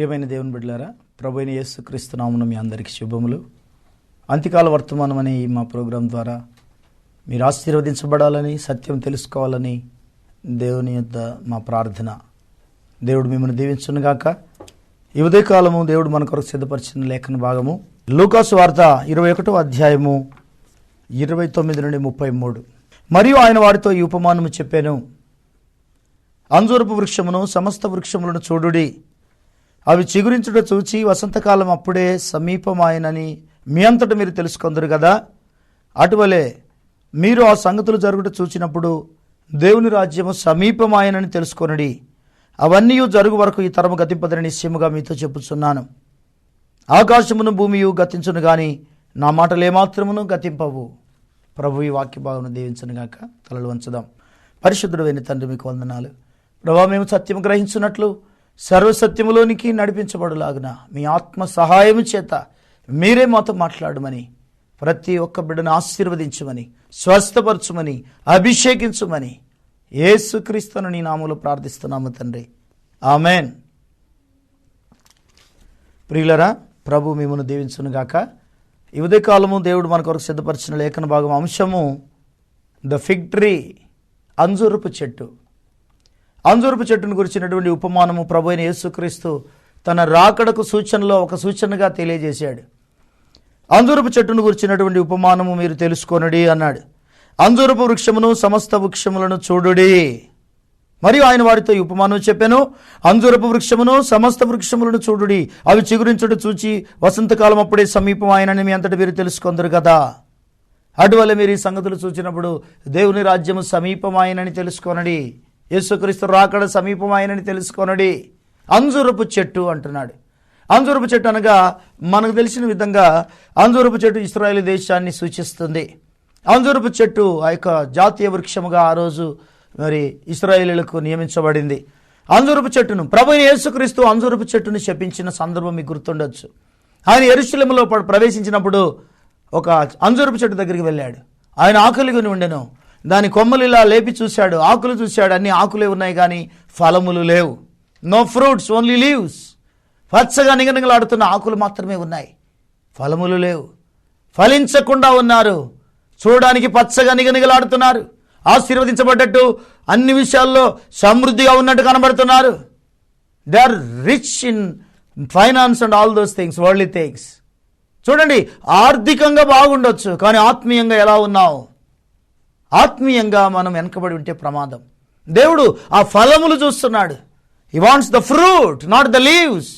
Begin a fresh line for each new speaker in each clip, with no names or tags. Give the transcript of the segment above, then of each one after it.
ప్రియమైన దేవుని బిడ్డలారా, ప్రభు అయిన యేసుక్రీస్తు నామమున మీ అందరికీ శుభములు. అంత్యకాల వర్తమానం అనే ఈ మా ప్రోగ్రాం ద్వారా మీరు ఆశీర్వదించబడాలని, సత్యం తెలుసుకోవాలని దేవుని యొద్ద మా ప్రార్థన. దేవుడు మిమ్మల్ని దీవించునుగాక. ఈ ఉదయకాలము దేవుడు మన కొరకు సిద్ధపరిచిన లేఖన భాగము లూకాసు వార్త 21వ అధ్యాయము 29 నుండి 33. మరియు ఆయన వారితో ఈ ఉపమానము చెప్పాను. అంజూరపు వృక్షమును సమస్త వృక్షములను చూడుడి, అవి చిగురించుట చూచి వసంతకాలం అప్పుడే సమీపమాయనని మీ అంతటా మీరు తెలుసుకొందరు కదా. అటువలే మీరు ఆ సంగతులు జరుగుట చూచినప్పుడు దేవుని రాజ్యము సమీపమాయనని తెలుసుకొనడి. అవన్నీ జరుగు వరకు ఈ తరము గతింపదని నిశ్చయముగా మీతో చెప్పుచున్నాను. ఆకాశమును భూమియు గతించును గాని నా మాటలు ఏమాత్రమును గతింపవు. ప్రభు ఈ వాక్య భాగమును దీవించునుగాక. తలలు వంచుదాం. పరిశుద్ధుడైన తండ్రి, మీకు వందనాలు. ప్రభా, మేము సత్యము గ్రహించున్నట్లు సర్వసత్యములోనికి నడిపించబడులాగున మీ ఆత్మ సహాయము చేత మీరే మాతో మాట్లాడమని, ప్రతి ఒక్క బిడ్డను ఆశీర్వదించమని, స్వస్థపరచుమని, అభిషేకించుమని యేసుక్రీస్తును నీ నామములో ప్రార్థిస్తున్నాము తండ్రి. ఆమెన్. ప్రియులరా, ప్రభు మిమ్మల్ని దీవించునుగాక. ఈ ఉదయకాలము దేవుడు మన కొరకు సిద్ధపరిచిన లేఖన భాగం అంశము ద ఫిగ్ ట్రీ, అంజూరపు చెట్టు. అంజూరపు చెట్టును గురించినటువంటి ఉపమానము ప్రభు అయిన యేసుక్రీస్తు తన రాకడకు సూచనలో ఒక సూచనగా తెలియజేశాడు. అంజూరపు చెట్టును గురించినటువంటి ఉపమానము మీరు తెలుసుకొనడి అన్నాడు. అంజూరపు వృక్షమును సమస్త వృక్షములను చూడుడి. మరియు ఆయన వారితో ఈ ఉపమానం చెప్పాను. అంజూరపు వృక్షమును సమస్త వృక్షములను చూడుడి, అవి చిగురించుట చూచి వసంతకాలం అప్పుడే సమీపం ఆయనని మీ అంతటి మీరు తెలుసుకొందరు కదా. అటువల్ల మీరు ఈ సంగతులు చూచినప్పుడు దేవుని రాజ్యము సమీపమాయనని తెలుసుకొనడి. యేసుక్రీస్తు రాకడ సమీపమాయనని తెలుసుకొనడి. అంజూరపు చెట్టు అంటున్నాడు. అంజూరపు చెట్టు అనగా మనకు తెలిసిన విధంగా అంజూరపు చెట్టు ఇశ్రాయేలు దేశాన్ని సూచిస్తుంది. అంజూరపు చెట్టు ఆ యొక్క జాతీయ వృక్షముగా ఆ రోజు మరి ఇశ్రాయేలీయులకు నియమించబడింది. అంజూరపు చెట్టును ప్రభు అయిన యేసుక్రీస్తు అంజూరపు చెట్టును శపించిన సందర్భం మీకు గుర్తుండొచ్చు. ఆయన యెరూషలేములో ప్రవేశించినప్పుడు ఒక అంజూరపు చెట్టు దగ్గరికి వెళ్ళాడు. ఆయన ఆకలిగొని ఉండెను. దాని కొమ్మలు ఇలా లేపి చూశాడు, ఆకులు చూశాడు. అన్ని ఆకులే ఉన్నాయి కానీ ఫలములు లేవు. No fruits, only leaves. పచ్చగా నిగనిగలాడుతున్న ఆకులు మాత్రమే ఉన్నాయి, ఫలములు లేవు. ఫలించకుండా ఉన్నారు. చూడడానికి పచ్చగా నిగనిగలాడుతున్నారు, ఆశీర్వదించబడ్డట్టు అన్ని విషయాల్లో సమృద్ధిగా ఉన్నట్టు కనబడుతున్నారు. They are rich in finance and all those things, worldly things. చూడండి, ఆర్థికంగా బాగుండొచ్చు కానీ ఆత్మీయంగా ఎలా ఉన్నావు? ఆత్మీయంగా మనం వెనకబడి ఉంటే ప్రమాదం. దేవుడు ఆ ఫలములు చూస్తున్నాడు. He wants the fruit, not the leaves.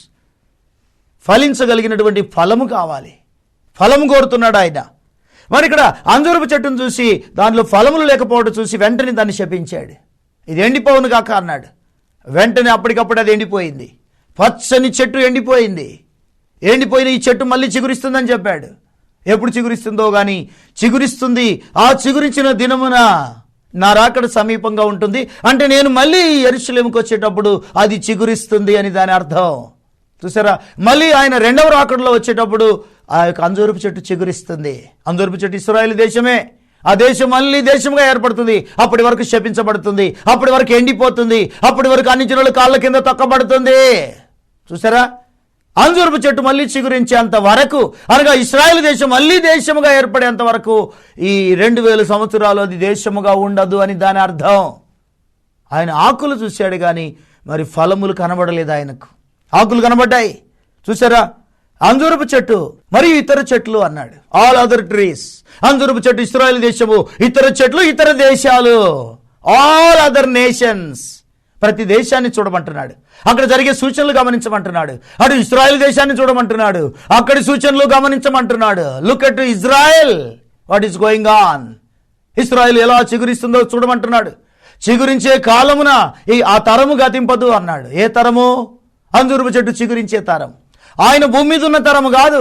ఫలించగలిగినటువంటి ఫలము కావాలి, ఫలము కోరుతున్నాడు ఆయన. మరి ఇక్కడ అంజూరపు చెట్టును చూసి దానిలో ఫలములు లేకపోవడం చూసి వెంటనే దాన్ని శపించాడు. ఇది ఎండిపోవును కాక అన్నాడు. వెంటనే అప్పటికప్పుడు అది ఎండిపోయింది. పచ్చని చెట్టు ఎండిపోయింది. ఎండిపోయిన ఈ చెట్టు మళ్ళీ చిగురిస్తుందని చెప్పాడు. ఎప్పుడు చిగురిస్తుందో కానీ చిగురిస్తుంది. ఆ చిగురించిన దినమున నా రాకడ సమీపంగా ఉంటుంది. అంటే నేను మళ్ళీ యెరూషలేముకు వచ్చేటప్పుడు అది చిగురిస్తుంది అని దాని అర్థం. చూసారా, మళ్ళీ ఆయన రెండవ రాకడలో వచ్చేటప్పుడు ఆ యొక్క అంజూరపు చెట్టు చిగురిస్తుంది. అంజూరపు చెట్టు ఇశ్రాయేలు దేశమే. ఆ దేశం మళ్ళీ దేశంగా ఏర్పడుతుంది. అప్పటి వరకు శపించబడుతుంది, అప్పటి వరకు ఎండిపోతుంది, అప్పటి వరకు అన్ని జనుల కాళ్ళ కింద తొక్కబడుతుంది. చూసారా, అంజూరపు చెట్టు మళ్ళీ చిగురించేంత వరకు, అనగా ఇశ్రాయేలు దేశం మళ్ళీ దేశముగా ఏర్పడేంత వరకు ఈ 2000 సంవత్సరాలు అది దేశముగా ఉండదు అని దాని అర్థం. ఆయన ఆకులు చూశాడు కానీ మరి ఫలములు కనబడలేదు. ఆయనకు ఆకులు కనబడ్డాయి. చూసారా, అంజూరపు చెట్టు మరియు ఇతర చెట్లు అన్నాడు. All other trees. అంజూరపు చెట్టు ఇశ్రాయేలు దేశము, ఇతర చెట్లు ఇతర దేశాలు, ఆల్ అదర్ నేషన్స్. ప్రతి దేశాన్ని చూడమంటున్నాడు. అక్కడ జరిగే సూచనలు గమనించమంటున్నాడు. అటు ఇశ్రాయేల్ దేశాన్ని చూడమంటున్నాడు, అక్కడి సూచనలు గమనించమంటున్నాడు. Look at Israel, what is going on. ఇశ్రాయేల్ ఎలా చిగురిస్తుందో చూడమంటున్నాడు. చిగురించే కాలమున ఆ తరము గతింపదు అన్నాడు. ఏ తరము? అంజూరపు చెట్టు చిగురించే తరం. ఆయన భూమి మీద ఉన్న తరము కాదు.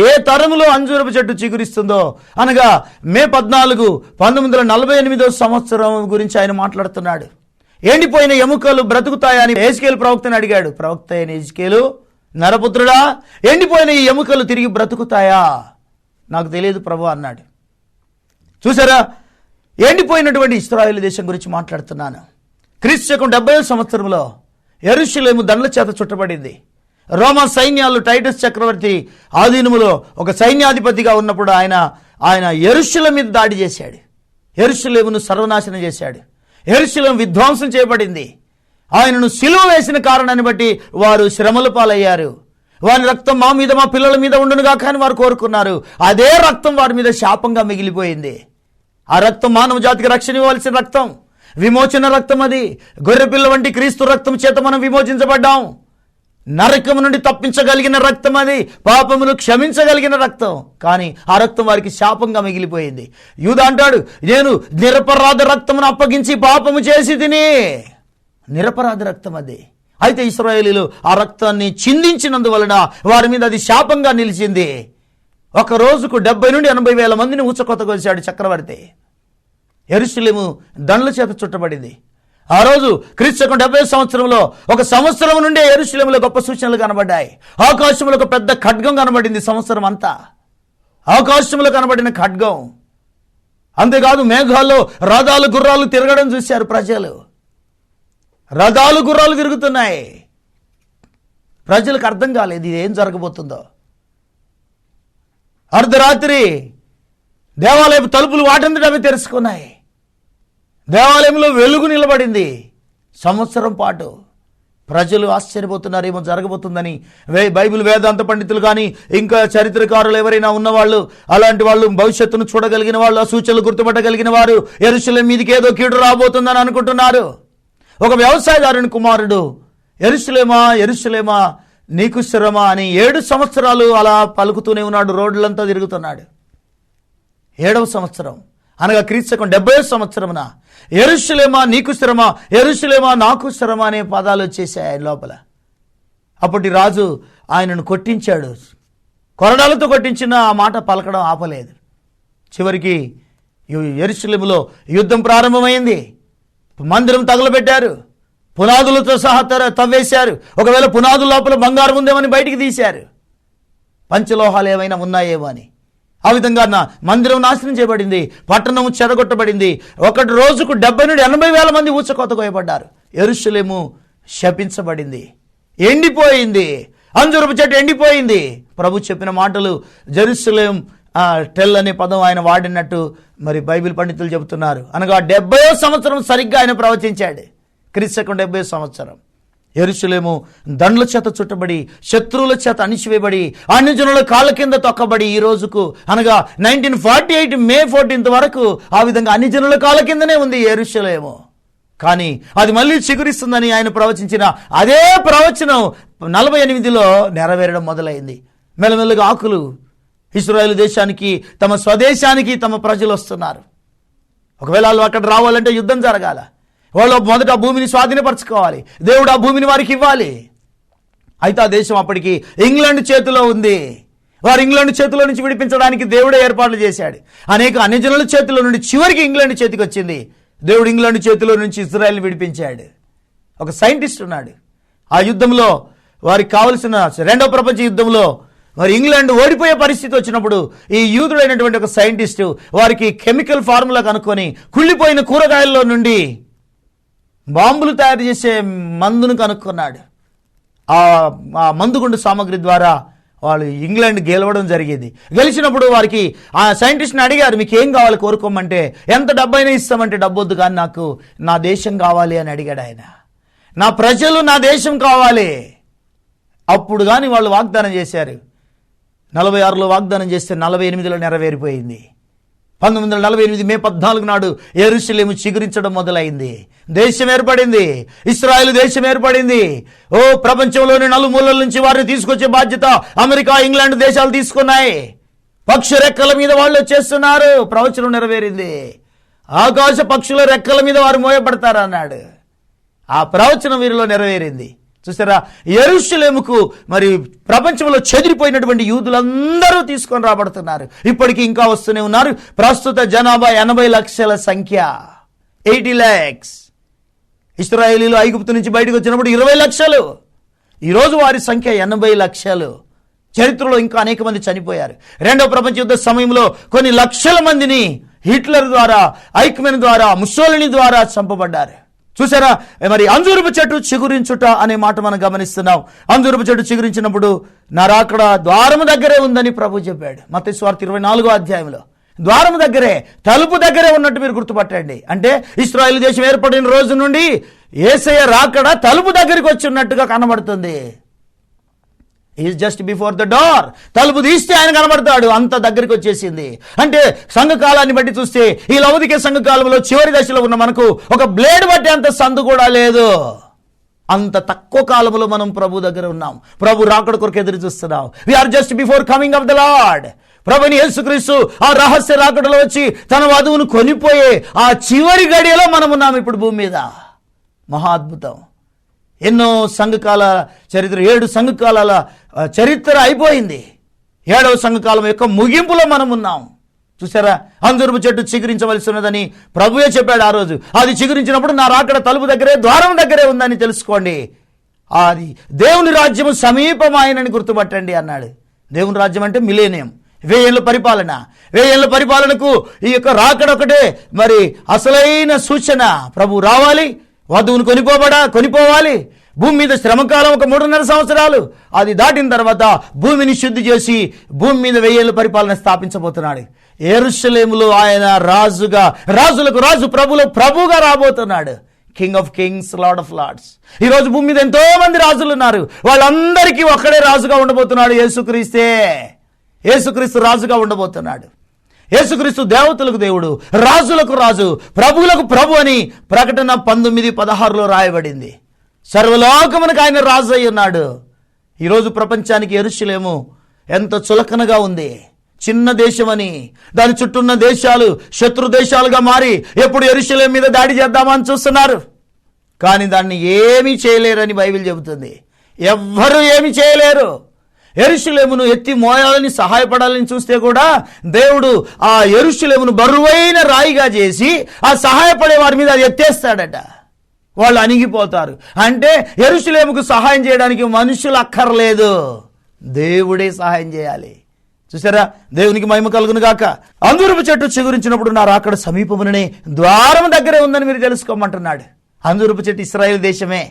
ఏ తరములో అంజూరపు చెట్టు చిగురిస్తుందో, అనగా మే 14, 1948 సంవత్సరం గురించి ఆయన మాట్లాడుతున్నాడు. ఎండిపోయిన ఎముకలు బ్రతుకుతాయని యెహెజ్కేలు ప్రవక్తని అడిగాడు. ప్రవక్త అయిన యెహెజ్కేలు, నరపుత్రుడా, ఎండిపోయిన ఈ ఎముకలు తిరిగి బ్రతుకుతాయా? నాకు తెలియదు ప్రభు అన్నాడు. చూసారా, ఎండిపోయినటువంటి ఇశ్రాయేలు దేశం గురించి మాట్లాడుతున్నాను. క్రీస్తు శకం 70వ సంవత్సరంలో యెరూషలేము దండ్ల చేత చుట్టబడింది. రోమా సైన్యాలు టైటస్ చక్రవర్తి ఆధీనములో ఒక సైన్యాధిపతిగా ఉన్నప్పుడు ఆయన యెరూషలేము మీద దాడి చేశాడు. యెరూషలేమును సర్వనాశనం చేశాడు. యెరూషలేము విధ్వంసం చేయబడింది. ఆయనను సిలువ వేసిన కారణాన్ని బట్టి వారు శ్రమల పాలయ్యారు. వారి రక్తం మా మీద, మా పిల్లల మీద ఉండునుగా కానీ వారు కోరుకున్నారు. అదే రక్తం వారి మీద శాపంగా మిగిలిపోయింది. ఆ రక్తం మానవ జాతికి రక్షణ ఇవ్వాల్సిన రక్తం, విమోచన రక్తం. అది గొర్రెపిల్ల వంటి క్రీస్తు రక్తం చేత మనం విమోచించబడ్డాం. నరకము నుండి తప్పించగలిగిన రక్తం అది, పాపమును క్షమించగలిగిన రక్తం. కానీ ఆ రక్తం వారికి శాపంగా మిగిలిపోయింది. యూదా అంటాడు, నేను నిరపరాధ రక్తమును అప్పగించి పాపము చేసి తిని. నిరపరాధ రక్తం అది. అయితే ఇశ్రాయేలీలు ఆ రక్తాన్ని చిందించినందువలన వారి మీద అది శాపంగా నిలిచింది. ఒక రోజుకు 70 నుండి 80 వేల మందిని ఊచకొత్తకొలిచాడు చక్రవర్తి. యెరూషలేము దండ్ల చేత చుట్టబడింది. ఆ రోజు క్రీస్తు 70 సంవత్సరంలో ఒక సంవత్సరం నుండే యెరూషలేములో గొప్ప సూచనలు కనబడ్డాయి. ఆకాశంలో ఒక పెద్ద ఖడ్గం కనబడింది. సంవత్సరం అంతా ఆకాశంలో కనబడిన ఖడ్గం. అంతేకాదు మేఘాల్లో రథాలు గుర్రాలు తిరగడం చూశారు ప్రజలు. రథాలు గుర్రాలు తిరుగుతున్నాయి. ప్రజలకు అర్థం కాలేదు ఇది ఏం జరగబోతుందో. అర్ధరాత్రి దేవాలయపు తలుపులు వాటంతట అవి తెరుచుకున్నాయి. దేవాలయంలో వెలుగు నిలబడింది. సంవత్సరం పాటు ప్రజలు ఆశ్చర్యపోతున్నారు ఏమో జరగబోతుందని. బైబిల్ వేదాంత పండితులు కానీ ఇంకా చరిత్రకారులు ఎవరైనా ఉన్నవాళ్ళు, అలాంటి వాళ్ళు, భవిష్యత్తును చూడగలిగిన వాళ్ళు, ఆ సూచనలు గుర్తుపట్టగలిగిన వారు యెరూషలేము మీదకి ఏదో కీడు రాబోతుందని అనుకుంటున్నారు. ఒక వ్యవసాయదారుని కుమారుడు యెరూషలేమా యెరూషలేమా నీకు శ్రమ అని 7 సంవత్సరాలు అలా పలుకుతూనే ఉన్నాడు. రోడ్లంతా తిరుగుతున్నాడు. 7వ సంవత్సరం అనగా క్రీస్తు 70వ సంవత్సరమున యెరూషలేమా నీకు శ్రమ, యెరూషలేమా నాకు శ్రమ అనే పదాలు వచ్చేసాయి ఆయన లోపల. అప్పటి రాజు ఆయనను కొట్టించాడు. కొరడాలతో కొట్టించిన ఆ మాట పలకడం ఆపలేదు. చివరికి యెరూషలేములో యుద్ధం ప్రారంభమైంది. మందిరం తగలబెట్టారు. పునాదులతో సహా తవ్వేశారు. ఒకవేళ పునాదుల లోపల బంగారం ఉందేమని బయటికి తీశారు. పంచలోహాలు ఏమైనా ఉన్నాయేమో అని. ఆ విధంగా మందిరం నాశనం చేయబడింది. పట్టణం చెదగొట్టబడింది. ఒకటి రోజుకు 70 నుండి 80 వేల మంది ఊచకోత కోయబడ్డారు. యెరూషలేము శపించబడింది, ఎండిపోయింది. అంజూరపు చెట్టు ఎండిపోయింది. ప్రభు చెప్పిన మాటలు జెరూసలేం టెల్ అనే పదం ఆయన వాడినట్టు మరి బైబిల్ పండితులు చెబుతున్నారు. అనగా 70వ సంవత్సరం సరిగ్గా ఆయన ప్రవచించాడు. క్రీస్తు 70వ సంవత్సరం యెరూషలేము దండ్ల చేత చుట్టబడి, శత్రువుల చేత అణిచివేయబడి, అన్యజనుల కాళ్ళ కింద తొక్కబడి ఈ రోజుకు అనగా 1948 మే 14 వరకు ఆ విధంగా అన్యజనుల కాళ్ళ కిందనే ఉంది యెరూషలేము. కానీ అది మళ్ళీ చిగురిస్తుందని ఆయన ప్రవచించిన అదే ప్రవచనం 48లో నెరవేరడం మొదలైంది. మెల్లమెల్లగా ఆకులు ఇశ్రాయేలు దేశానికి, తమ స్వదేశానికి తమ ప్రజలు వస్తున్నారు. ఒకవేళ వాళ్ళు అక్కడ రావాలంటే యుద్ధం జరగాల. వాళ్ళు మొదట ఆ భూమిని స్వాధీనపరచుకోవాలి. దేవుడు ఆ భూమిని వారికి ఇవ్వాలి. అయితే ఆ దేశం అప్పటికి ఇంగ్లాండ్ చేతిలో ఉంది. వారు ఇంగ్లాండ్ చేతిలో నుంచి విడిపించడానికి దేవుడే ఏర్పాట్లు చేశాడు. అనేక అన్యజనుల చేతిలో నుండి చివరికి ఇంగ్లాండ్ చేతికి వచ్చింది. దేవుడు ఇంగ్లాండ్ చేతిలో నుంచి ఇజ్రాయెల్ని విడిపించాడు. ఒక సైంటిస్ట్ ఉన్నాడు. ఆ యుద్ధంలో వారికి కావలసిన 2వ ప్రపంచ యుద్ధంలో మరి ఇంగ్లాండ్ ఓడిపోయే పరిస్థితి వచ్చినప్పుడు ఈ యూదుడైనటువంటి ఒక సైంటిస్టు వారికి కెమికల్ ఫార్ములా కనుక్కొని కుళ్ళిపోయిన కూరగాయల్లో నుండి బాంబులు తయారు చేసే మందును కనుక్కున్నాడు. ఆ మందుగుండు సామగ్రి ద్వారా వాళ్ళు ఇంగ్లాండ్ గెలవడం జరిగేది. గెలిచినప్పుడు వారికి ఆ సైంటిస్ట్ని అడిగారు, మీకు ఏం కావాలి కోరుకోమంటే, ఎంత డబ్బైనా ఇస్తామంటే డబ్బొద్దు కానీ నాకు నా దేశం కావాలి అని అడిగాడు ఆయన. నా ప్రజలు, నా దేశం కావాలి. అప్పుడు కానీ వాళ్ళు వాగ్దానం చేశారు. 46లో వాగ్దానం చేస్తే 48లో నెరవేరిపోయింది. 1948 మే 14 నాడు యెరూషలేము చిగురించడం మొదలైంది. దేశం ఏర్పడింది. ఇశ్రాయేలు దేశం ఏర్పడింది. ప్రపంచంలోని నలుమూలల నుంచి వారిని తీసుకొచ్చే బాధ్యత అమెరికా, ఇంగ్లాండ్ దేశాలు తీసుకున్నాయి. పక్షి రెక్కల మీద వాళ్ళు వచ్చేస్తున్నారు. ప్రవచనం నెరవేరింది. ఆకాశ పక్షుల రెక్కల మీద వారు మోయబడతారన్నాడు. ఆ ప్రవచనం వీరిలో నెరవేరింది. చూసారా, యెరూషలేముకు మరి ప్రపంచంలో చెదిరిపోయినటువంటి యూదులందరూ తీసుకొని రాబడుతున్నారు. ఇప్పటికీ ఇంకా వస్తూనే ఉన్నారు. ప్రస్తుత జనాభా 80 లక్షల సంఖ్య, 80 lakhs. ఇశ్రాయేలీలు ఐగుప్తు నుంచి బయటకు వచ్చినప్పుడు 20 లక్షలు. ఈరోజు వారి సంఖ్య 80 లక్షలు. చరిత్రలో ఇంకా అనేక మంది చనిపోయారు. 2వ ప్రపంచ యుద్ధ సమయంలో కొన్ని లక్షల మందిని హిట్లర్ ద్వారా, ఐక్మెన్ ద్వారా, ముస్సోలినీ ద్వారా చంపబడ్డారు. చూసారా, మరి అంజూరపు చెట్టు చిగురించుట అనే మాట మనం గమనిస్తున్నాం. అంజూరపు చెట్టు చిగురించినప్పుడు నా రాకడ ద్వారము దగ్గరే ఉందని ప్రభు చెప్పాడు. మత్తయి సువార్త 24వ అధ్యాయంలో ద్వారము దగ్గరే, తలుపు దగ్గరే ఉన్నట్టు మీరు గుర్తుపట్టండి. అంటే ఇశ్రాయేలు దేశం ఏర్పడిన రోజు నుండి యేసయ్య రాకడ తలుపు దగ్గరికి వచ్చి ఉన్నట్టుగా కనబడుతుంది. Is just before the door. తలుపు తీస్తే ఆయన కనబడతాడు, అంత దగ్గరికి వచ్చేసింది. అంటే సంఘకాలాన్ని బట్టి చూస్తే ఈ లౌకిక సంఘకాలంలో చివరి దశలో ఉన్న మనకు ఒక బ్లేడ్ బట్టి అంత సందు కూడా లేదు. అంత తక్కువ కాలంలో మనం ప్రభు దగ్గర ఉన్నాం. ప్రభు రాకడ కొరకు ఎదురు చూస్తున్నాం. We are just before coming of the Lord. ప్రభుని యేసుక్రీస్తు ఆ రహస్య రాకడలో వచ్చి తన వధువును కొనిపోయే ఆ చివరి గడియలో మనం ఉన్నాం ఇప్పుడు భూమి మీద. మహా అద్భుతం. ఎన్నో సంఘకాల చరిత్ర, 7 సంఘకాలాల చరిత్ర అయిపోయింది. 7వ సంఘకాలం యొక్క ముగింపులో మనం ఉన్నాం. చూసారా, అంజూరపు చెట్టు చిగురించవలసి ఉన్నదని ప్రభువే చెప్పాడు ఆ రోజు. అది చిగురించినప్పుడు నా రాకడ తలుపు దగ్గరే, ద్వారం దగ్గరే ఉందని తెలుసుకోండి. అది దేవుని రాజ్యము సమీపమాయనని గుర్తుపట్టండి అన్నాడు. దేవుని రాజ్యం అంటే మిలేనియం, 1000 ఏళ్ళ పరిపాలన. 1000 ఏళ్ళ పరిపాలనకు ఈ యొక్క రాకడ ఒకటే మరి అసలైన సూచన. ప్రభు రావాలి, వధువును కొనిపోవాలి. భూమి మీద శ్రమకాలం ఒక 3.5 సంవత్సరాలు. అది దాటిన తర్వాత భూమిని శుద్ధి చేసి భూమి మీద 1000 ఏళ్ళ పరిపాలన స్థాపించబోతున్నాడు. యెరూషలేములో ఆయన రాజుగా, రాజులకు రాజు, ప్రభుగా రాబోతున్నాడు. King of kings, lord of lords. ఈ రోజు భూమి మీద ఎంతో మంది రాజులు ఉన్నారు. వాళ్ళందరికీ ఒక్కడే రాజుగా ఉండబోతున్నాడు. యేసుక్రీస్తే. యేసుక్రీస్తు రాజుగా ఉండబోతున్నాడు. యేసుక్రీస్తు దేవతలకు దేవుడు, రాజులకు రాజు, ప్రభువులకు ప్రభు అని ప్రకటన 19:16లో రాయబడింది. సర్వలోకమునకు ఆయన రాజు అయి ఉన్నాడు. ఈరోజు ప్రపంచానికి యెరూషలేము ఎంత చులకనగా ఉంది. చిన్న దేశమని, దాని చుట్టూ ఉన్న దేశాలు శత్రు దేశాలుగా మారి ఎప్పుడు యెరూషలేము మీద దాడి చేద్దామని చూస్తున్నారు. కానీ దాన్ని ఏమీ చేయలేరని బైబిల్ చెబుతుంది. ఎవ్వరూ ఏమీ చేయలేరు. యెరూషలేమును ఎత్తి మోయాలని, సహాయపడాలని చూస్తే కూడా దేవుడు ఆ యెరూషలేమును బరువైన రాయిగా చేసి ఆ సహాయపడే వారి మీద అది ఎత్తేస్తాడట. వాళ్ళు అణిగిపోతారు. అంటే యెరూషలేముకు సహాయం చేయడానికి మనుషులు అక్కర్లేదు, దేవుడే సహాయం చేయాలి. చూసారా, దేవునికి మహిమ కలుగును గాక. అంజూరపు చెట్టు చిగురించినప్పుడు నా రాకడ సమీపముననే, ద్వారం దగ్గరే ఉందని మీరు తెలుసుకోమంటున్నాడు. అంజూరపు చెట్టు ఇశ్రాయేలు దేశమే,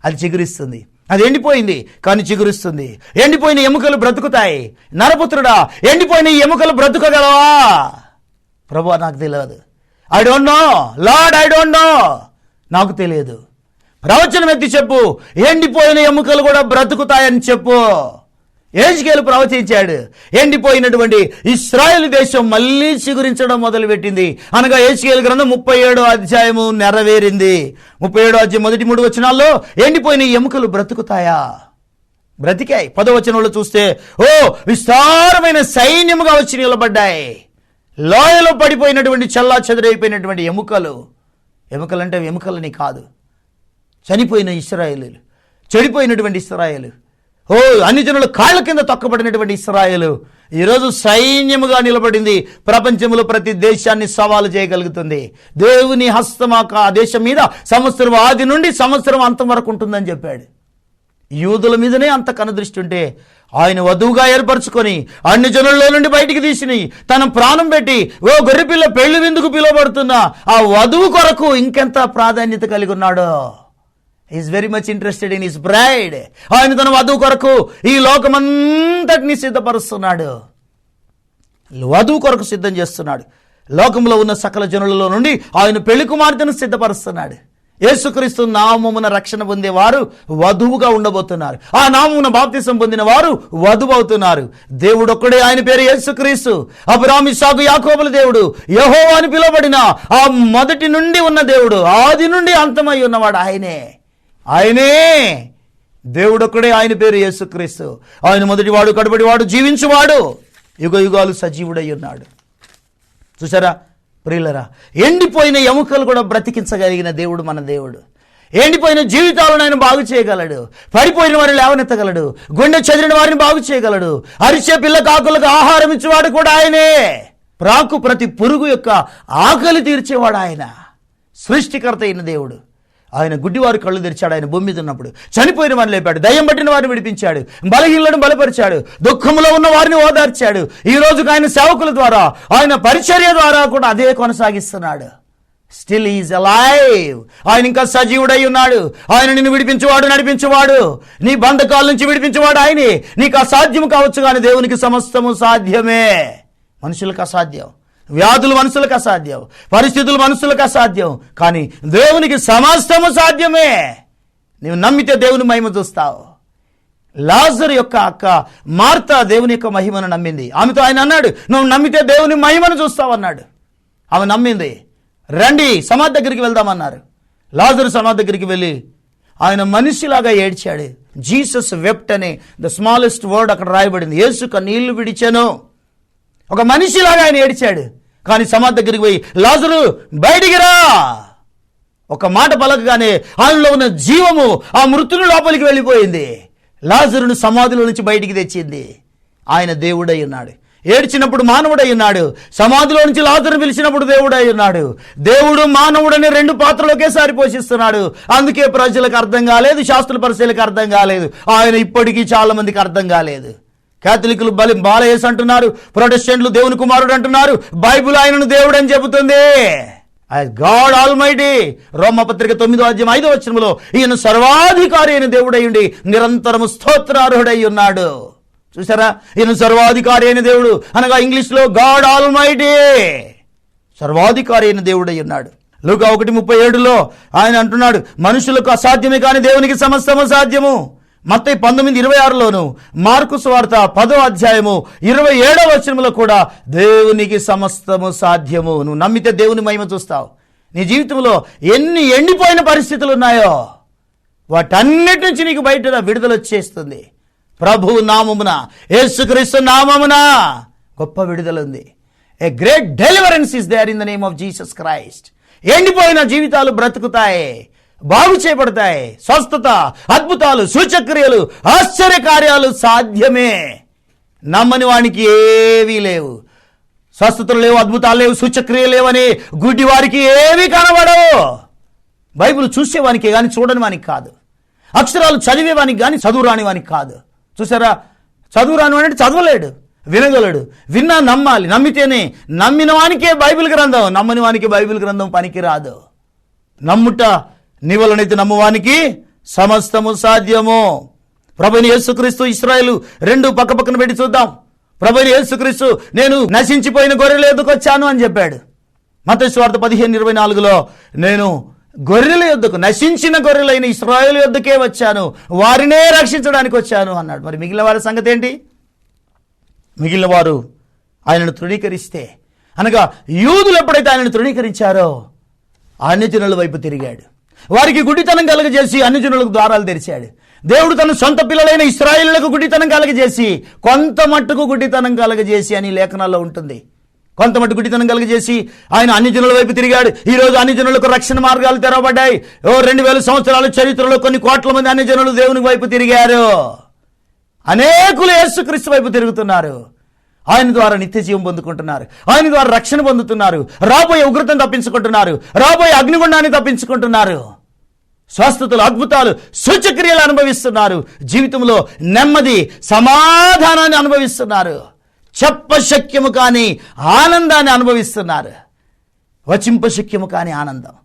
అది చిగురిస్తుంది. అది ఎండిపోయింది కానీ చిగురిస్తుంది. ఎండిపోయిన ఎముకలు బ్రతుకుతాయి. నరపుత్రుడా, ఎండిపోయిన ఈ ఎముకలు బ్రతుకగలవా? ప్రభువా, నాకు తెలియదు. I don't know lord, I don't know. నాకు తెలియదు. ప్రవచనం ఎత్తి చెప్పు, ఎండిపోయిన ఎముకలు కూడా బ్రతుకుతాయని చెప్పు. యెహెజ్కేలు ప్రవచించాడు. ఎండిపోయినటువంటి ఇశ్రాయేలు దేశం మళ్ళీ చిగురించడం మొదలుపెట్టింది. అనగా యెహెజ్కేలు గ్రంథం 37వ అధ్యాయము నెరవేరింది. 37వ అధ్యాయం మొదటి 3 వచనాల్లో ఎండిపోయిన ఎముకలు బ్రతుకుతాయా? బ్రతికాయి. 10వ వచనంలో చూస్తే ఓ విస్తారమైన సైన్యముగా వచ్చి నిలబడ్డాయి. లోయలో పడిపోయినటువంటి చల్లా చెదరైపోయినటువంటి ఎముకలంటే ఎముకలని కాదు, చనిపోయిన ఇశ్రాయేలీలు, చెడిపోయినటువంటి ఇశ్రాయేలు, అన్ని జనులు కాళ్ళ కింద తొక్కబడినటువంటి ఇశ్రాయేలు ఈరోజు సైన్యముగా నిలబడింది. ప్రపంచంలో ప్రతి దేశాన్ని సవాలు చేయగలుగుతుంది. దేవుని హస్తమాక ఆ దేశం మీద సంవత్సరం ఆది నుండి సంవత్సరం అంతం వరకు ఉంటుందని చెప్పాడు. యూదుల మీదనే అంత కనుదృష్టి ఉంటే ఆయన వధువుగా ఏర్పరచుకొని అన్ని జనుల్లో నుండి బయటికి తీసిని తన ప్రాణం పెట్టి గొర్రెపిల్ల పెళ్లి విందుకు పిలువబడుతున్న ఆ వధువు కొరకు ఇంకెంత ప్రాధాన్యత కలిగి ఉన్నాడో. Is very much interested in his braid. ఆయన తన వధువు కొరకు ఈ లోకమంతటిని సిద్ధపరుస్తున్నాడు, వధువు కొరకు సిద్ధం చేస్తున్నాడు. లోకంలో ఉన్న సకల జనులలో నుండి ఆయన పెళ్లి కుమార్తెను సిద్ధపరుస్తున్నాడు. యేసుక్రీస్తు నామమున రక్షణ పొందేవారు వధువుగా ఉండబోతున్నారు. ఆ నామమున బాప్తిసం పొందిన వారు వధువు అవుతున్నారు. దేవుడు ఒక్కడే, ఆయన పేరు యేసుక్రీస్తు. అబ్రాహాము, ఇస్సాకు, యాకోబుల దేవుడు, యెహోవా అని పిలువబడిన ఆ మొదటి నుండి ఉన్న దేవుడు, ఆది నుండి అంతమై ఉన్నవాడు ఆయనే దేవుడు ఒక్కడే, ఆయన పేరు యేసుక్రీస్తు. ఆయన మొదటివాడు, కడపటివాడు, జీవించువాడు, యుగ యుగాలు సజీవుడై ఉన్నాడు. చూసారా ప్రియులరా, ఎండిపోయిన ఎముకలు కూడా బ్రతికించగలిగిన దేవుడు మన దేవుడు. ఎండిపోయిన జీవితాలను ఆయన బాగు చేయగలడు. పడిపోయిన వారిని లేవనెత్తగలడు. గుండె చెదిరిన వారిని బాగు చేయగలడు. అరిచే పిల్ల కాకులకు ఆహారం ఇచ్చేవాడు కూడా ఆయనే. ప్రాకు ప్రతి పురుగు యొక్క ఆకలి తీర్చేవాడు ఆయన. సృష్టికర్త అయిన దేవుడు. ఆయన గుడ్డివారు కళ్ళు తెరిచాడు. ఆయన భూమి మీద ఉన్నప్పుడు చనిపోయిన వారిని లేపాడు, దయ్యం పట్టిన వారిని విడిపించాడు, బలహీనులను బలపరిచాడు, దుఃఖంలో ఉన్న వారిని ఓదార్చాడు. ఈ రోజుకు ఆయన సేవకుల ద్వారా, ఆయన పరిచర్య ద్వారా కూడా అదే కొనసాగిస్తున్నాడు. Still is alive. ఆయన ఇంకా సజీవుడై ఉన్నాడు. ఆయన నిన్ను విడిపించువాడు, నడిపించువాడు, నీ బంధకాల నుంచి విడిపించువాడు ఆయనే. నీకు అసాధ్యము కావచ్చు కానీ దేవునికి సమస్తము సాధ్యమే. మనుషులకు అసాధ్యం, వ్యాధులు మనుషులకు అసాధ్యం, పరిస్థితులు మనుషులకు అసాధ్యం, కానీ దేవునికి సమస్తము సాధ్యమే. నీవు నమ్మితే దేవుని మహిమ చూస్తావు. లాజరు యొక్క అక్క మార్త దేవుని యొక్క మహిమను నమ్మింది. ఆమెతో ఆయన అన్నాడు, నువ్వు నమ్మితే దేవుని మహిమను చూస్తావు అన్నాడు. ఆమె నమ్మింది. రండి సమాధి దగ్గరికి వెళ్దామన్నారు. లాజరు సమాధి దగ్గరికి వెళ్ళి ఆయన మనిషిలాగా ఏడ్చాడు. జీసస్ వెప్ట్ అనే ద స్మాలెస్ట్ వర్డ్ అక్కడ రాయబడింది. యేసు కన్నీళ్లు విడిచెను. ఒక మనిషిలాగా ఆయన ఏడ్చాడు. కానీ సమాధి దగ్గరికి పోయి లాజరు బయటికి రా, ఒక మాట పలకగానే ఆయనలో ఉన్న జీవము ఆ మృతుని లోపలికి వెళ్ళిపోయింది. లాజరును సమాధిలో నుంచి బయటికి తెచ్చింది. ఆయన దేవుడై ఉన్నాడు. ఏడ్చినప్పుడు మానవుడై ఉన్నాడు. సమాధిలో నుంచి లాజరును పిలిచినప్పుడు దేవుడై ఉన్నాడు. దేవుడు మానవుడని రెండు పాత్రలు ఒకేసారి పోషిస్తున్నాడు. అందుకే ప్రజలకు అర్థం కాలేదు, శాస్త్ర పరిశీలకు అర్థం కాలేదు, ఆయన ఇప్పటికీ చాలా మందికి అర్థం కాలేదు. కేథలికులు బాలయేసు అంటున్నారు, ప్రొటెస్టెంట్లు దేవుని కుమారుడు అంటున్నారు, బైబిల్ ఆయనను దేవుడు అని చెబుతుంది. God almighty. రోమపత్రిక 9:5 ఈయన సర్వాధికారి అయిన దేవుడై ఉండి నిరంతరము స్తోత్రార్హుడై ఉన్నాడు. చూసారా, ఈయన సర్వాధికారి అయిన దేవుడు అనగా ఇంగ్లీష్లో గాడ్ ఆల్మైటీ, సర్వాధికారి అయిన దేవుడై ఉన్నాడు. లూకా 1:37 ఆయన అంటున్నాడు, మనుషులకు అసాధ్యమే కానీ దేవునికి సమస్తము సాధ్యము. మత్తయి 19:26 మార్కు సువార్త 10:27 కూడా దేవునికి సమస్తము సాధ్యము. నువ్వు నమ్మితే దేవుని మహిమ చూస్తావు. నీ జీవితంలో ఎన్ని ఎండిపోయిన పరిస్థితులు ఉన్నాయో వాటన్నిటి నుంచి నీకు బయట విడుదల వచ్చేస్తుంది. ప్రభువు నామమున, యేసుక్రీస్తు నామమున గొప్ప విడుదల ఉంది. A great deliverance is there in the name of Jesus Christ. ఎండిపోయిన జీవితాలు బ్రతుకుతాయి, బాగు చేయబడతాయి. స్వస్థత, అద్భుతాలు, సూచక్రియలు, ఆశ్చర్య కార్యాలు సాధ్యమే. నమ్మని వానికి ఏవీ లేవు. స్వస్థతలు లేవు, అద్భుతాలు లేవు, సూచక్రియలు లేవని గుడ్డి వారికి ఏవి కనబడవు. బైబిల్ చూసేవానికి కానీ చూడని వానికి కాదు. అక్షరాలు చదివేవానికి కానీ చదువు రాని వానికి కాదు. చూసారా, చదువు రాని వాడు చదవలేడు, వినగలడు. విన్నా నమ్మాలి. నమ్మితేనే. నమ్మిన వానికే బైబిల్ గ్రంథం, నమ్మని వానికి బైబిల్ గ్రంథం పనికి రాదు. నమ్ముట నీ వలనైతే నమ్మువానికి సమస్తము సాధ్యము. ప్రభువైన యేసుక్రీస్తు, ఇశ్రాయేలు రెండు పక్క పక్కన పెట్టి చూద్దాం. ప్రభువైన యేసుక్రీస్తు నేను నశించిపోయిన గొర్రెల యొద్దకు వచ్చాను అని చెప్పాడు. మత్తయి సువార్త 15:24 నేను గొర్రెల యొద్దకు, నశించిన గొర్రెలైన ఇశ్రాయేలు యొద్దకే వచ్చాను, వారినే రక్షించడానికి వచ్చాను అన్నాడు. మరి మిగిలిన వారి సంగతి ఏంటి? మిగిలిన వారు ఆయనను తృణీకరిస్తే, అనగా యూదులు ఎప్పుడైతే ఆయనను తృణీకరించారో అన్యజనుల వైపు తిరిగాడు. వారికి గుడ్డితనం కలగజేసి అన్యజనులకు ద్వారాలు తెరిచాడు. దేవుడు తన సొంత పిల్లలైన ఇశ్రాయేలులకు గుడ్డితనం కలగజేసి, కొంత మట్టుకు గుడ్డితనం కలగజేసి అని లేఖనాల్లో ఉంటుంది. కొంత మట్టు గుడ్డితనం కలగజేసి ఆయన అన్యజనుల వైపు తిరిగాడు. ఈరోజు అన్యజనులకు రక్షణ మార్గాలు తెరవబడ్డాయి. 2000 సంవత్సరాల చరిత్రలో కొన్ని కోట్ల మంది అన్యజనులు దేవుని వైపు తిరిగారు. అనేకులు యేసుక్రీస్తు వైపు తిరుగుతున్నారు. ఆయన ద్వారా నిత్య జీవం పొందుకుంటున్నారు. ఆయన ద్వారా రక్షణ పొందుతున్నారు. రాబోయే ఉగ్రతను తప్పించుకుంటున్నారు. రాబోయే అగ్నిగుండాన్ని తప్పించుకుంటున్నారు. స్వస్థతలు, అద్భుతాలు, సూచక్రియలు అనుభవిస్తున్నారు. జీవితంలో నెమ్మది, సమాధానాన్ని అనుభవిస్తున్నారు. చెప్పశక్యము కాని ఆనందాన్ని అనుభవిస్తున్నారు. వచింపశక్యము కాని ఆనందం,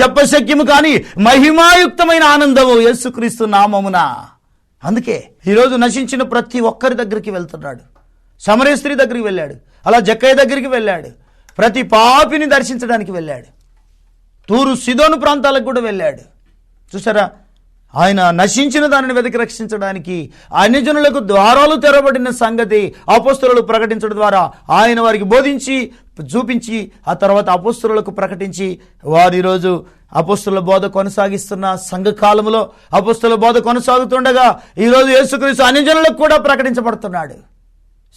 చెప్పశక్యము కాని మహిమాయుక్తమైన ఆనందము యేసుక్రీస్తు నామమున. అందుకే ఈరోజు నశించిన ప్రతి ఒక్కరి దగ్గరికి వెళ్తున్నాడు. సమరయ స్త్రీ దగ్గరికి వెళ్ళాడు, అలా జక్కయ్య దగ్గరికి వెళ్ళాడు, ప్రతి పాపిని దర్శించడానికి వెళ్ళాడు, తూరు సిదోను ప్రాంతాలకు కూడా వెళ్ళాడు. చూసారా, ఆయన నశించిన దానిని వెతికి రక్షించడానికి అన్యజనులకు ద్వారాలు తెరబడిన సంగతి అపోస్తలులు ప్రకటించడం ద్వారా ఆయన వారికి బోధించి చూపించి ఆ తర్వాత అపోస్తలులకు ప్రకటించి వారు ఈరోజు అపోస్తలుల బోధ కొనసాగిస్తున్న సంఘకాలంలో అపోస్తలుల బోధ కొనసాగుతుండగా ఈరోజు యేసుక్రీస్తు అన్యజనులకు కూడా ప్రకటించబడుతున్నాడు.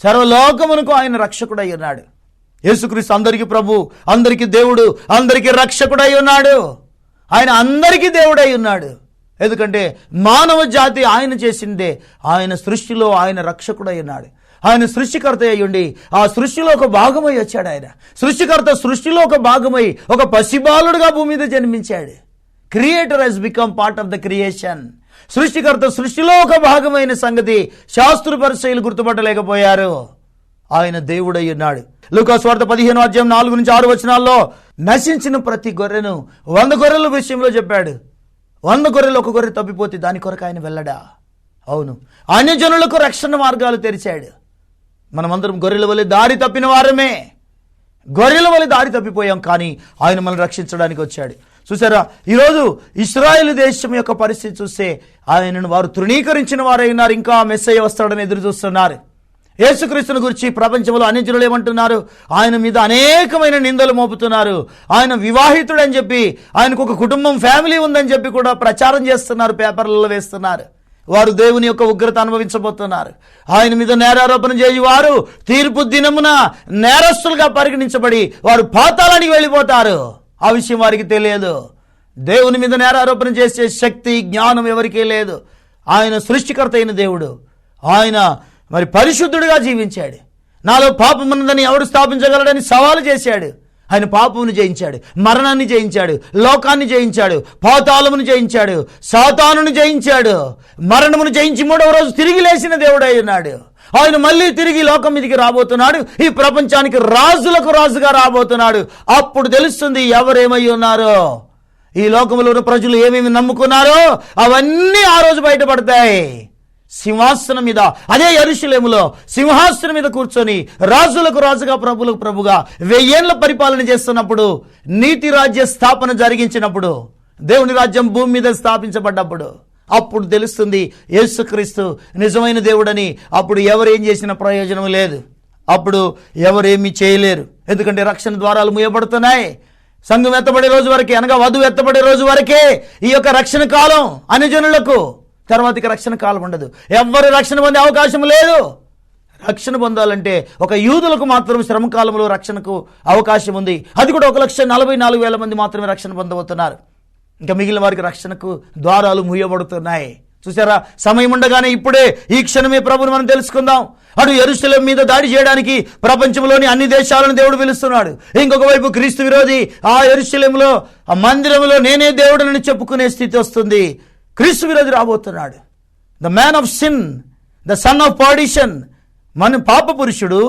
సర్వలోకమునకు ఆయన రక్షకుడై ఉన్నాడు. యేసుక్రీస్తు అందరికీ ప్రభు, అందరికీ దేవుడు, అందరికీ రక్షకుడై ఉన్నాడు. ఆయన అందరికీ దేవుడై ఉన్నాడు. ఎందుకంటే మానవ జాతి ఆయన చేసిందే. ఆయన సృష్టిలో ఆయన రక్షకుడై ఉన్నాడు. ఆయన సృష్టికర్త అయ్యుండి ఆ సృష్టిలో ఒక భాగమై వచ్చాడు. ఆయన సృష్టికర్త సృష్టిలో ఒక భాగమై ఒక పసిబాలుడుగా భూమి మీద జన్మించాడు. Creator he's become part of the creation. సృష్టికర్త సృష్టిలో ఒక భాగమైన సంగతి శాస్త్ర పరిచయులు గుర్తుపట్టలేకపోయారు. ఆయన దేవుడై ఉన్నాడు. లూకా సువార్త 15:4-6 నశించిన ప్రతి గొర్రెను 100 గొర్రెల విషయంలో చెప్పాడు. 100 గొర్రెలు ఒక గొర్రె తప్పిపోతే దాని కొరకు ఆయన వెళ్ళడా? అవును, అన్యజనులకు రక్షణ మార్గాలు తెరిచాడు. మనమందరం గొర్రెల వలె దారి తప్పిన వారమే, గొర్రెల వలె దారి తప్పిపోయాం, కానీ ఆయన మనల్ని రక్షించడానికి వచ్చాడు. చూసారా, ఈరోజు ఇశ్రాయేలు దేశం యొక్క పరిస్థితి చూస్తే ఆయనను వారు తృణీకరించిన వారై ఉన్నారు. ఇంకా మెస్సయ్య వస్తాడని ఎదురు చూస్తున్నారు. యేసుక్రీస్తుని గురించి ప్రపంచంలో అన్యజనులు ఏమంటున్నారు? ఆయన మీద అనేకమైన నిందలు మోపుతున్నారు. ఆయన వివాహితుడని చెప్పి, ఆయనకు ఒక కుటుంబం, ఫ్యామిలీ ఉందని చెప్పి కూడా ప్రచారం చేస్తున్నారు, పేపర్లలో వేస్తున్నారు. వారు దేవుని యొక్క ఉగ్రత అనుభవించబోతున్నారు. ఆయన మీద నేరారోపణ చేసి వారు తీర్పు దినమున నేరస్తులుగా పరిగణించబడి వారు పాతాళానికి వెళ్ళిపోతారు. ఆ విషయం వారికి తెలియదు. దేవుని మీద నేరారోపణ చేసే శక్తి, జ్ఞానం ఎవరికీ లేదు. ఆయన సృష్టికర్త అయిన దేవుడు. ఆయన మరి పరిశుద్ధుడిగా జీవించాడు. నాలో పాపం ఉన్నదని ఎవడు స్థాపించగలడని సవాలు చేశాడు. ఆయన పాపమును జయించాడు, మరణాన్ని జయించాడు, లోకాన్ని జయించాడు, పాతాళమును జయించాడు, సాతానును జయించాడు, మరణమును జయించి 3వ రోజు తిరిగి లేచిన దేవుడై ఉన్నాడు. ఆయన మళ్ళీ తిరిగి లోకం మీదకి రాబోతున్నాడు. ఈ ప్రపంచానికి రాజులకు రాజుగా రాబోతున్నాడు. అప్పుడు తెలుస్తుంది ఎవరేమై ఉన్నారో, ఈ లోకంలో ఉన్న ప్రజలు ఏమేమి నమ్ముకున్నారో అవన్నీ ఆ రోజు బయటపడతాయి. సింహాసనం మీద, అదే యెరూషలేములో సింహాసనం మీద కూర్చొని రాజులకు రాజుగా, ప్రభులకు ప్రభుగా 1000 ఏళ్ల పరిపాలన చేస్తున్నప్పుడు, నీతి రాజ్య స్థాపన జరిగించినప్పుడు, దేవుని రాజ్యం భూమి మీద స్థాపించబడ్డప్పుడు అప్పుడు తెలుస్తుంది యేసుక్రీస్తు నిజమైన దేవుడని. అప్పుడు ఎవరేం చేసిన ప్రయోజనం లేదు. అప్పుడు ఎవరేమీ చేయలేరు. ఎందుకంటే రక్షణ ద్వారాలు మూయబడుతున్నాయి. సంఘం ఎత్తబడే రోజు వరకే, అనగా వధువు ఎత్తబడే రోజు వరకే ఈ యొక్క రక్షణ కాలం అన్యజనులకు. తర్వాతకి రక్షణ కాలం ఉండదు. ఎవ్వరు రక్షణ పొందే అవకాశం లేదు. రక్షణ పొందాలంటే ఒక యూదులకు మాత్రం శ్రమ కాలంలో రక్షణకు అవకాశం ఉంది. అది కూడా 1,44,000 మంది మాత్రమే రక్షణ పొందబోతున్నారు. ఇంకా మిగిలిన వారికి రక్షణకు ద్వారాలు మూయబడుతున్నాయి. చూసారా, సమయం ఉండగానే ఇప్పుడే ఈ క్షణమే ప్రభుని మనం తెలుసుకుందాం. అటు యెరూషలేము మీద దాడి చేయడానికి ప్రపంచంలోని అన్ని దేశాలను దేవుడు పిలుస్తున్నాడు. ఇంకొక వైపు క్రీస్తు విరోధి ఆ యెరూషలేములో, ఆ మందిరంలో నేనే దేవుడని చెప్పుకునే స్థితి వస్తుంది. క్రీస్తు విరోధి రాబోతున్నాడు. The man of sin, the son of perdition, మన పాప పురుషుడు,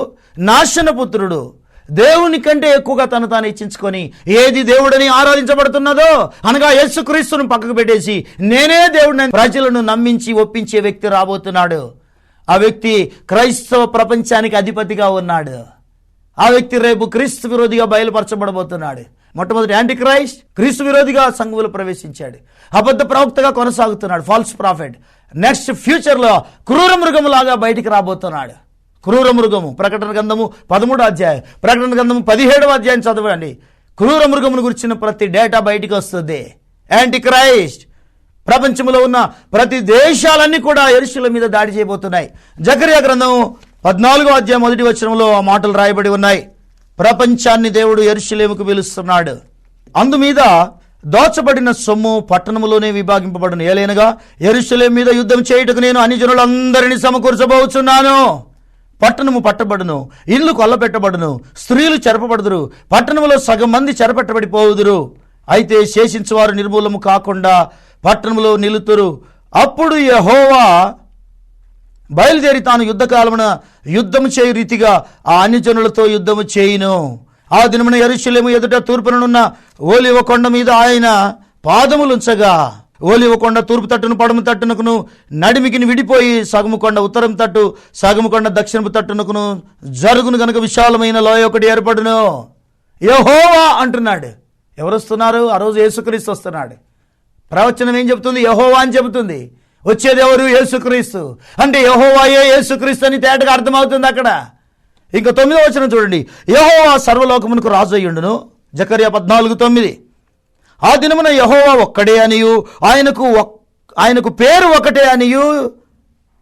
నాశనపుత్రుడు, దేవుని కంటే ఎక్కువగా తను తాను ఇచ్చించుకొని ఏది దేవుడని ఆరాధించబడుతున్నదో, అనగా యేసుక్రీస్తును పక్కకు పెట్టేసి నేనే దేవుడిని ప్రజలను నమ్మించి ఒప్పించే వ్యక్తి రాబోతున్నాడు. ఆ వ్యక్తి క్రైస్తవ ప్రపంచానికి అధిపతిగా ఉన్నాడు. ఆ వ్యక్తి రేపు క్రీస్తు విరోధిగా బయలుపరచబడబోతున్నాడు. మొట్టమొదటి యాంటీ క్రైస్ట్ క్రీస్తు విరోధిగా సంఘంలో ప్రవేశించాడు. అబద్ధ ప్రవక్తగా కొనసాగుతున్నాడు, ఫాల్స్ ప్రాఫెట్. నెక్స్ట్ ఫ్యూచర్లో క్రూర మృగములాగా బయటికి రాబోతున్నాడు. క్రూర మృగము, ప్రకటన గ్రంథము 13వ అధ్యాయం, ప్రకటన గ్రంథము 17వ అధ్యాయం చదవండి. క్రూర మృగమును గురించిన ప్రతి డేటా బయటికి వస్తుంది. యాంటీ క్రైస్ట్ ప్రపంచంలో ఉన్న ప్రతి దేశాలన్నీ కూడా యెరూషలేము మీద దాడి చేయబోతున్నాయి. జకర్యా గ్రంథం 14వ అధ్యాయం 1వ వచనంలో ఆ మాటలు రాయబడి ఉన్నాయి. ప్రపంచాన్ని దేవుడు యెరూషలేముకు పిలుస్తున్నాడు. అందు మీద దోచబడిన సొమ్ము పట్టణములోనే విభాగింపబడును. ఏలైనగా యెరూషలేము మీద యుద్ధం చేయుటకు నేను అన్యజనులందరినీ సమకూర్చబోచున్నాను. పట్టణము పట్టబడును, ఇల్లు కొల్లపెట్టబడును, స్త్రీలు చెరపబడుదురు, పట్టణములో సగం మంది చెరపట్టబడిపోవుదురు. అయితే శేషించువారు నిర్మూలము కాకుండా పట్టణములో నిలుతురు. అప్పుడు యెహోవా బయలుదేరి తాను యుద్ధకాలమున యుద్ధము చేయు రీతిగా ఆ అన్యజనులతో యుద్ధము చేయును. ఆ దినమున యెరూషలేము ఎదుట తూర్పునున్న ఓలివ కొండ మీద ఆయన పాదములుంచగా, ఓలివ కొండ తూర్పు తట్టును పడమ తట్టునకును నడిమికిని విడిపోయి సగము కొండ ఉత్తరం తట్టు, సగము కొండ దక్షిణపు తట్టునకును జరుగును గనుక విశాలమైన లోయ ఒకటి ఏర్పడును. యెహోవా అంటున్నాడు. ఎవరు వస్తున్నారు? ఆ రోజు యేసుక్రీస్తు వస్తున్నాడు. ప్రవచనం ఏం చెబుతుంది? యెహోవా అని చెబుతుంది. వచ్చేది ఎవరు? యేసుక్రీస్తు. అంటే యెహోవాయే యేసుక్రీస్తు అని తేటగా అర్థమవుతుంది అక్కడ. ఇంకా 9వ వచనం చూడండి. యెహోవా సర్వలోకమునకు రాజు అయ్యుండును. జకర్యా 14:9. ఆ దినమున యెహోవా ఒక్కడే అనియు ఆయనకు పేరు ఒకటే అనియు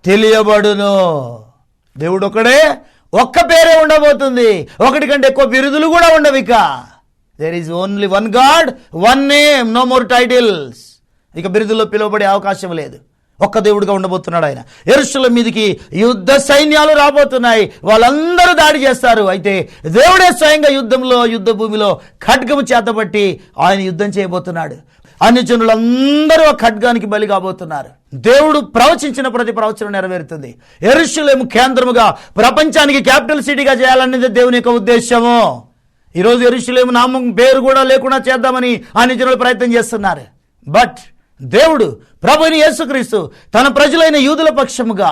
తెలియబడును. దేవుడు ఒకడే, ఒక్క పేరే ఉండబోతుంది. ఒకటి కంటే ఎక్కువ బిరుదులు కూడా ఉండవు. ఇక there is only one God, one name, no more titles. ఇక బిరుదుల్లో పిలువబడే అవకాశం లేదు. ఒక్క దేవుడిగా ఉండబోతున్నాడు ఆయన. యెరూషలేము మీదకి యుద్ధ సైన్యాలు రాబోతున్నాయి. వాళ్ళందరూ దాడి చేస్తారు. అయితే దేవుడే స్వయంగా యుద్ధ భూమిలో ఖడ్గము చేతబట్టి ఆయన యుద్ధం చేయబోతున్నాడు. అన్ని జనులందరూ ఆ ఖడ్గానికి బలి కాబోతున్నారు. దేవుడు ప్రవచించిన ప్రతి ప్రవచనం నెరవేరుతుంది. యెరూషలేము కేంద్రముగా ప్రపంచానికి క్యాపిటల్ సిటీగా చేయాలనేది దేవుని యొక్క ఉద్దేశము. ఈరోజు యెరూషలేము నామం పేరు కూడా లేకుండా చేద్దామని అన్ని జనులు ప్రయత్నం చేస్తున్నారు. బట్ దేవుడు ప్రభువైన యేసుక్రీస్తు తన ప్రజలైన యూదుల పక్షముగా,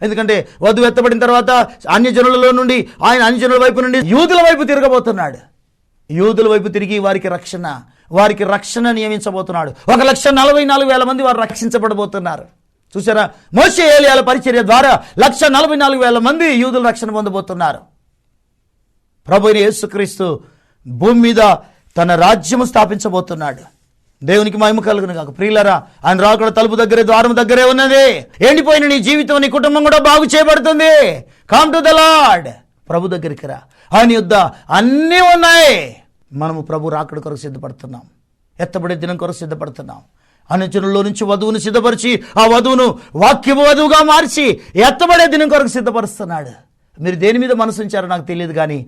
ఎందుకంటే వధువు ఎత్తబడిన తర్వాత అన్య జనులలో నుండి ఆయన అన్య జనుల వైపు నుండి యూదుల వైపు తిరగబోతున్నాడు. యూదుల వైపు తిరిగి వారికి రక్షణ నియమించబోతున్నాడు. 1,44,000 మంది వారు రక్షించబడబోతున్నారు. చూసారా, మోషే ఏలీయాల పరిచర్య ద్వారా 1,44,000 మంది యూదులు రక్షణ పొందబోతున్నారు. ప్రభువైన యేసుక్రీస్తు భూమి మీద తన రాజ్యము స్థాపించబోతున్నాడు. దేవునికి మహిమ కలుగును గాక. ప్రియులారా, ఆయన రాకడ తలుపు దగ్గరే, ద్వారం దగ్గరే ఉన్నది. ఎండిపోయిన నీ జీవితం, నీ కుటుంబం కూడా బాగు చేయబడుతుంది. Come to the Lord. ప్రభు దగ్గరికి రా. ఆయన యుద్ధ అన్నీ ఉన్నాయి. మనము ప్రభు రాకడ కొరకు సిద్ధపడుతున్నాం. ఎత్తబడే దినం కొరకు సిద్ధపడుతున్నాం. అనుచరుల్లో నుంచి వధువును సిద్ధపరిచి ఆ వధువును వాక్యము వధువుగా మార్చి ఎత్తబడే దినం కొరకు సిద్ధపరుస్తున్నాడు. మీరు దేని మీద మనసు ఉంచారో నాకు తెలియదు, కానీ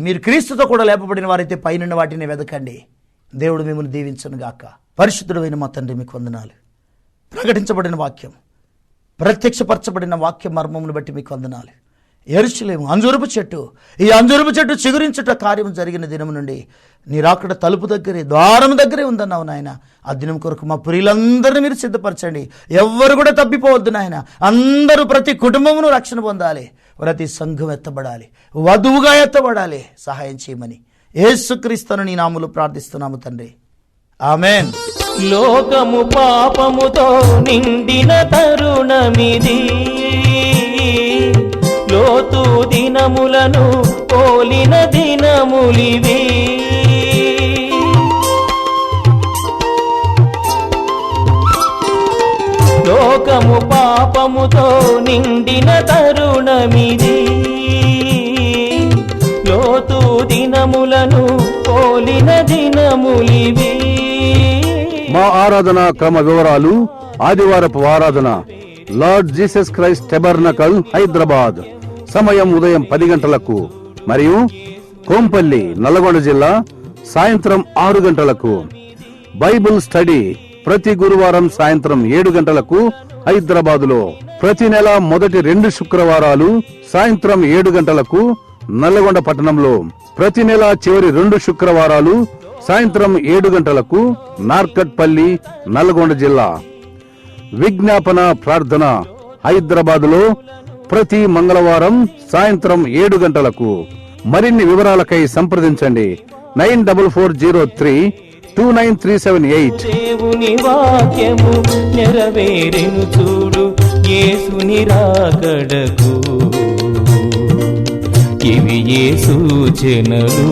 మీరు క్రీస్తుతో కూడా లేపబడిన వారైతే పైనున్న వాటిని వెదకండి. దేవుడు మిమ్మల్ని దీవించును గాక. పరిశుద్ధుడైన మా తండ్రి, మీకు వందనాలు. ప్రకటించబడిన వాక్యం, ప్రత్యక్షపరచబడిన వాక్య మర్మమును బట్టి మీకు వందనాలు. యెరూషలేము అంజూరపు చెట్టు, ఈ అంజూరపు చెట్టు చిగురించుట కార్యం జరిగిన దినం నుండి నీ రాకడ తలుపు దగ్గరే, ద్వారం దగ్గరే ఉందన్నావు నాయన. ఆ దినం కొరకు మా ప్రియులందరినీ మీరు సిద్ధపరచండి. ఎవ్వరు కూడా తప్పిపోవద్దు నాయన. అందరూ, ప్రతి కుటుంబమును రక్షణ పొందాలి. ప్రతి సంఘం ఎత్తబడాలి, వధువుగా ఎత్తబడాలి. సహాయం చేయమని యేసుక్రీస్తును నీ నామములో ప్రార్థిస్తున్నాము తండ్రి. ఆమేన్.
లోకము పాపముతో నిండిన తరుణమిది, లోతు దినములను పోలిన దినములివి. లోకము పాపముతో నిండిన తరుణమిది, లోతు దినములను పోలిన దినములివి.
మా ఆరాధన క్రమ వివరాలు: ఆదివారపు ఆరాధన lord Jesus Christ tabernacle, Hyderabad. సమయం ఉదయం 10 గంటలకు. మరియు కోంపల్లి, నల్గొండ జిల్లా, సాయంత్రం 6 గంటలకు. బైబిల్ స్టడీ ప్రతి గురువారం సాయంత్రం 7 గంటలకు హైదరాబాదులో. ప్రతి నెల మొదటి 2 శుక్రవారాలు సాయంత్రం 7 గంటలకు నల్గొండ పట్టణంలో. ప్రతి నెల చివరి 2 శుక్రవారాలు సాయంత్రం 7 గంటలకు నార్కట్పల్లి, నల్గొండ జిల్లా. విజ్ఞాపన ప్రార్థన హైదరాబాదులో ప్రతి మంగళవారం సాయంత్రం 7 గంటలకు. మరిన్ని వివరాలకై సంప్రదించండి 94032938.
దేవుని వాక్యము నెరవేరెను చూడు యేసుని రాకడకు. ఇవి యేసు సూచనలు.